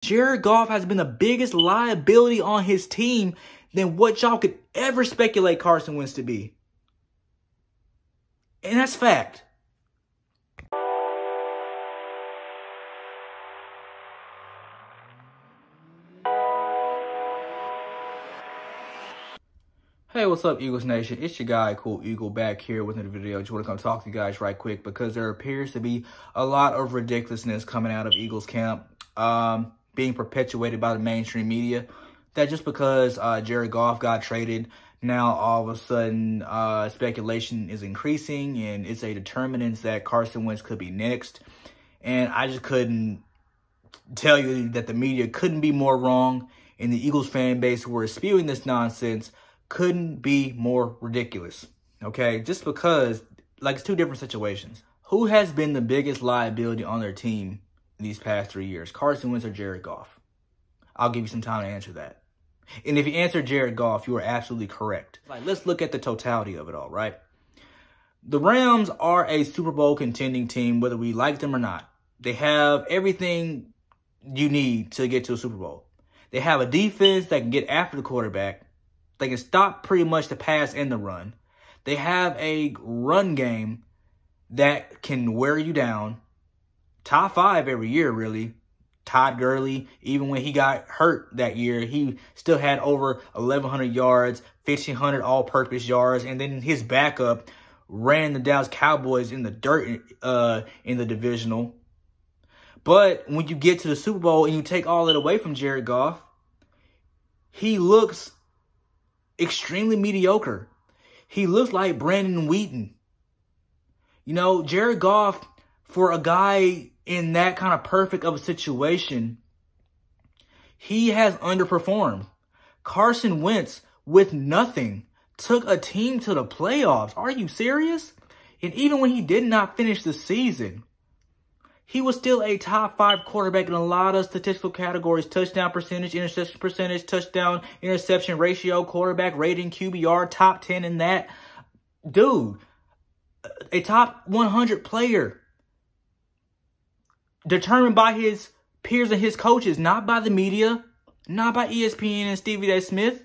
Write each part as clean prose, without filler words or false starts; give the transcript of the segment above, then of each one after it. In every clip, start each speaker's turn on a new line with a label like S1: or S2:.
S1: Jared Goff has been the biggest liability on his team than what y'all could ever speculate Carson Wentz to be. And that's fact. Hey, what's up, Eagles Nation? It's your guy, Cool Eagle, back here with another video. Just want to come talk to you guys right quick because there appears to be a lot of ridiculousness coming out of Eagles camp, being perpetuated by the mainstream media. That just because Jared Goff got traded, now all of a sudden speculation is increasing and it's a determinant that Carson Wentz could be next. And I just couldn't tell you that the media couldn't be more wrong, and the Eagles fan base who are spewing this nonsense couldn't be more ridiculous, okay? Just because, like, it's two different situations. Who has been the biggest liability on their team in these past 3 years? Carson Wentz or Jared Goff? I'll give you some time to answer that. And if you answer Jared Goff, you are absolutely correct. Like, let's look at the totality of it all, right? The Rams are a Super Bowl contending team, whether we like them or not. They have everything you need to get to a Super Bowl. They have a defense that can get after the quarterback. They can stop pretty much the pass and the run. They have a run game that can wear you down. Top 5 every year, really. Todd Gurley, even when he got hurt that year, he still had over 1,100 yards, 1,500 all-purpose yards, and then his backup ran the Dallas Cowboys in the dirt in the divisional. But when you get to the Super Bowl and you take all it away from Jared Goff, he looks extremely mediocre. He looks like Brandon Wheaton. You know, Jared Goff, for a guy in that kind of perfect of a situation, he has underperformed. Carson Wentz, with nothing, took a team to the playoffs. Are you serious? And even when he did not finish the season, he was still a top 5 quarterback in a lot of statistical categories. Touchdown percentage, interception percentage, touchdown interception ratio, quarterback rating, QBR, top 10 in that. Dude, a top 100 player. Determined by his peers and his coaches, not by the media, not by ESPN and Stephen A. Smith.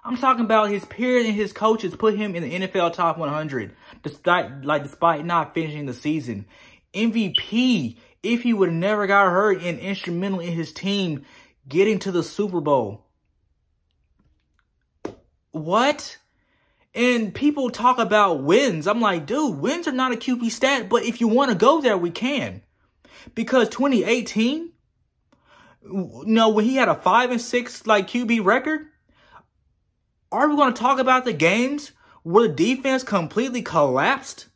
S1: I'm talking about his peers and his coaches put him in the NFL top 100, despite not finishing the season. MVP, if he would have never got hurt, and instrumental in his team getting to the Super Bowl. What? And people talk about wins. I'm like, dude, wins are not a QB stat, but if you want to go there, we can. Because 2018, you know, when he had a 5-6 QB record, are we going to talk about the games where the defense completely collapsed?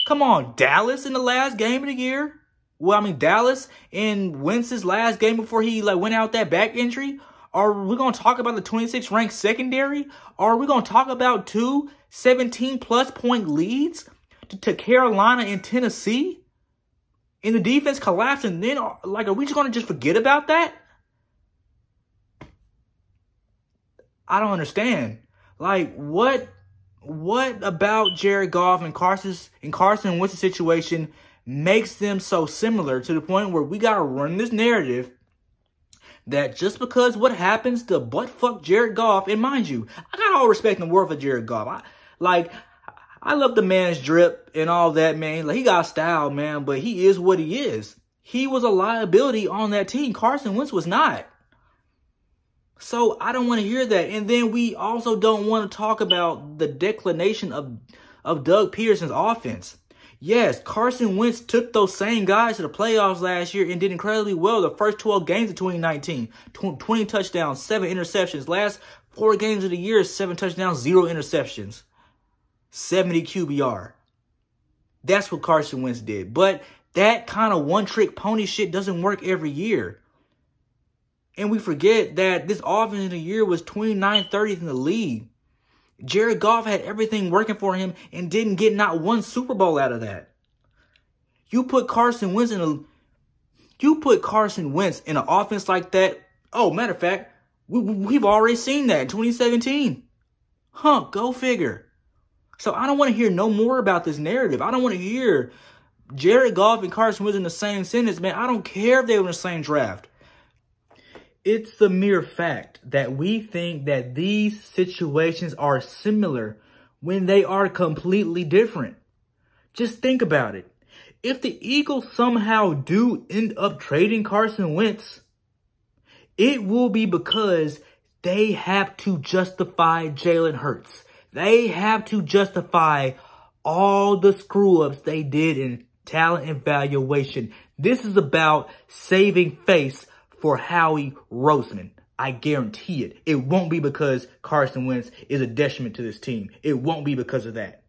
S1: Come on, Dallas in the last game of the year. Well, I mean, Dallas in Wentz's last game before he went out that back injury. Are we going to talk about the 26th ranked secondary? Are we going to talk about 2 17-plus point leads to Carolina and Tennessee? And the defense collapsed, and then, are we just going to just forget about that? I don't understand. What about Jared Goff and Carson Wentz's situation makes them so similar to the point where we got to run this narrative that just because what happens to butt-fuck Jared Goff, and mind you, I got all respect in the world for Jared Goff. I love the man's drip and all that, man. He got style, man, but he is what he is. He was a liability on that team. Carson Wentz was not. So I don't want to hear that. And then we also don't want to talk about the declination of Doug Peterson's offense. Yes, Carson Wentz took those same guys to the playoffs last year and did incredibly well the first 12 games of 2019. 20 touchdowns, 7 interceptions. Last 4 games of the year, 7 touchdowns, 0 interceptions. 70 QBR. That's what Carson Wentz did. But that kind of one-trick pony shit doesn't work every year. And we forget that this offense in the year was 29th, 30th in the league. Jared Goff had everything working for him and didn't get not one Super Bowl out of that. You put Carson Wentz in an offense like that. Oh, matter of fact, we've already seen that in 2017. Go figure. So I don't want to hear no more about this narrative. I don't want to hear Jared Goff and Carson Wentz in the same sentence, man. I don't care if they were in the same draft. It's the mere fact that we think that these situations are similar when they are completely different. Just think about it. If the Eagles somehow do end up trading Carson Wentz, it will be because they have to justify Jalen Hurts. They have to justify all the screw-ups they did in talent evaluation. This is about saving face for Howie Roseman. I guarantee it. It won't be because Carson Wentz is a detriment to this team. It won't be because of that.